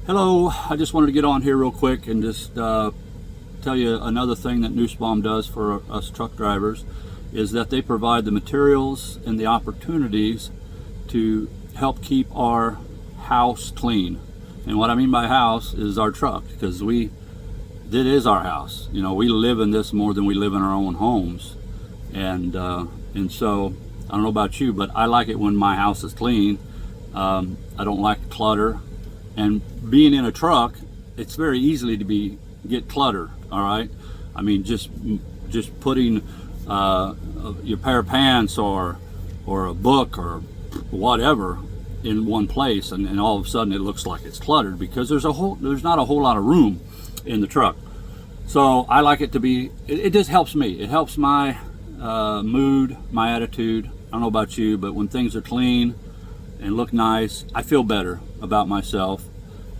Hello, I just wanted to get on here real quick and just tell you another thing that Nussbaum does for us truck drivers is that they provide the materials and the opportunities to help keep our house clean. And what I mean by house is our truck, because it is our house. You know, we live in this more than we live in our own homes. And so, I don't know about you, but I like it when my house is clean. I don't like clutter. And being in a truck, it's very easily to get clutter. All right, I mean just putting your pair of pants or a book or whatever in one place, and all of a sudden it looks like it's cluttered because there's not a whole lot of room in the truck. So I like it to be. It just helps me. It helps my mood, my attitude. I don't know about you, but when things are clean and look nice, I feel better about myself,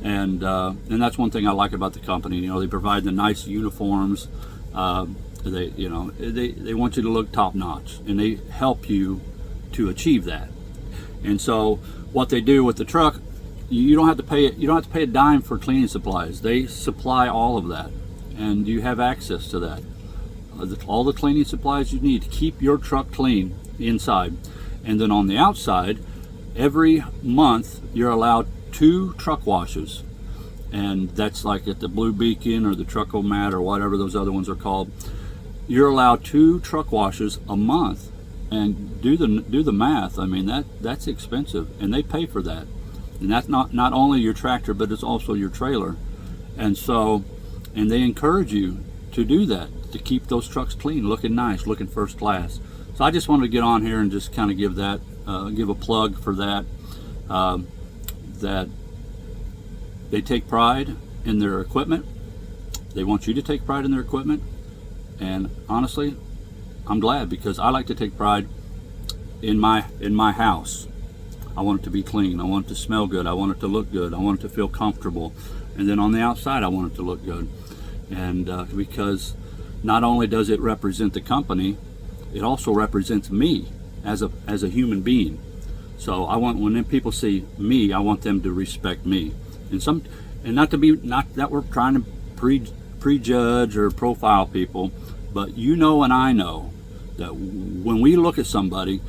and that's one thing I like about the company. You know, they provide the nice uniforms. They want you to look top notch, and they help you to achieve that. And so what they do with the truck, you don't have to pay a dime for cleaning supplies. They supply all of that, and you have access to that. All the cleaning supplies you need to keep your truck clean inside. And then on the outside, every month you're allowed 2 truck washes, and that's like at the Blue Beacon or the Truck-O-Mat or whatever those other ones are called. You're allowed 2 truck washes a month, and do the math. I mean, that's expensive, and they pay for that. And that's not only your tractor, but it's also your trailer. And they encourage you to do that, to keep those trucks clean, looking nice, looking first class. So I just wanted to get on here and just kind of give a plug for that. That they take pride in their equipment. They want you to take pride in their equipment. And honestly, I'm glad, because I like to take pride in my house. I want it to be clean. I want it to smell good. I want it to look good. I want it to feel comfortable. And then on the outside, I want it to look good. And because not only does it represent the company, it also represents me as a human being. So when people see me, I want them to respect me. And not that we're trying to prejudge or profile people, but you know and I know that when we look at somebody,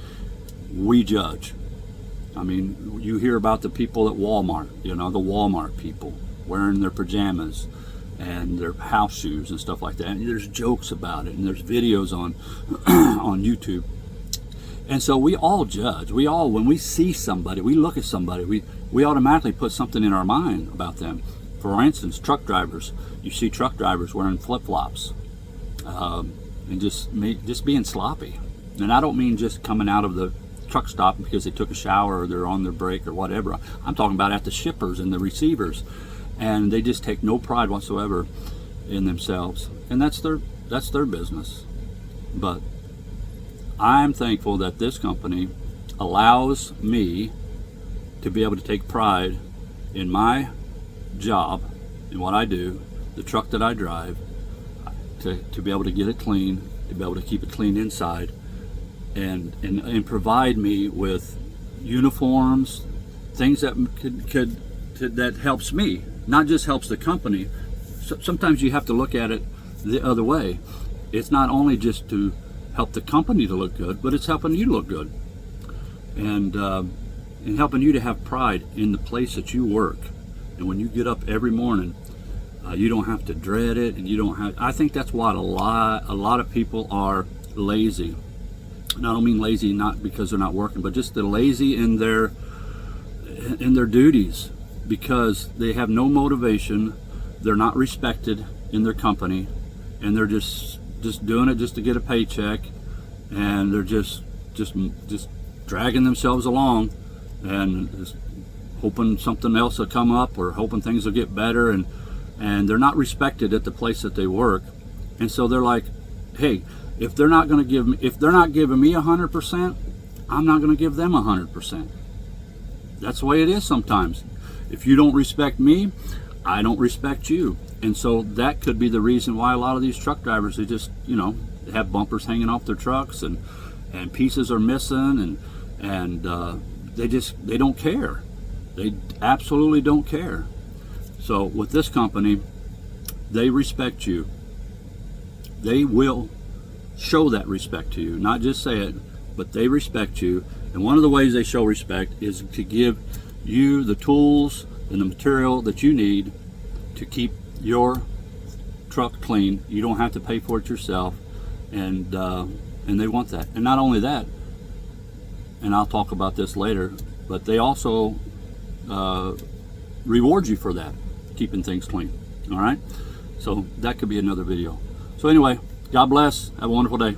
we judge. I mean, you hear about the people at Walmart, the Walmart people wearing their pajamas and their house shoes and stuff like that. And there's jokes about it, and there's videos on on YouTube. And so we all judge. When we see somebody, we look at somebody, we automatically put something in our mind about them. For instance, truck drivers. You see truck drivers wearing flip-flops and just being sloppy. And I don't mean just coming out of the truck stop because they took a shower or they're on their break or whatever. I'm talking about at the shippers and the receivers. And they just take no pride whatsoever in themselves. And that's their business. But I'm thankful that this company allows me to be able to take pride in my job, in what I do, the truck that I drive, to be able to get it clean, to be able to keep it clean inside, and provide me with uniforms, things that that helps me, not just helps the company. Sometimes you have to look at it the other way. It's not only just to help the company to look good, but it's helping you to look good, and helping you to have pride in the place that you work. And when you get up every morning, you don't have to dread it, and you don't have. I think that's why a lot of people are lazy. And I don't mean lazy not because they're not working, but just they're lazy in their duties, because they have no motivation. They're not respected in their company, and they're just doing it just to get a paycheck, and they're just dragging themselves along, and just hoping something else will come up, or hoping things will get better, and they're not respected at the place that they work. And so they're like, hey, if they're not giving me 100%, I'm not going to give them 100%. That's the way it is sometimes. If you don't respect me, I don't respect you. And so that could be the reason why a lot of these truck drivers, they just, they have bumpers hanging off their trucks, and pieces are missing, and they don't care. They absolutely don't care. So with this company, they respect you. They will show that respect to you, not just say it, but they respect you. And one of the ways they show respect is to give you the tools and the material that you need to keep your truck clean. You don't have to pay for it yourself, and they want that. And not only that, and I'll talk about this later, but they also reward you for that, keeping things clean. All right, so that could be another video. So anyway, God bless. Have a wonderful day.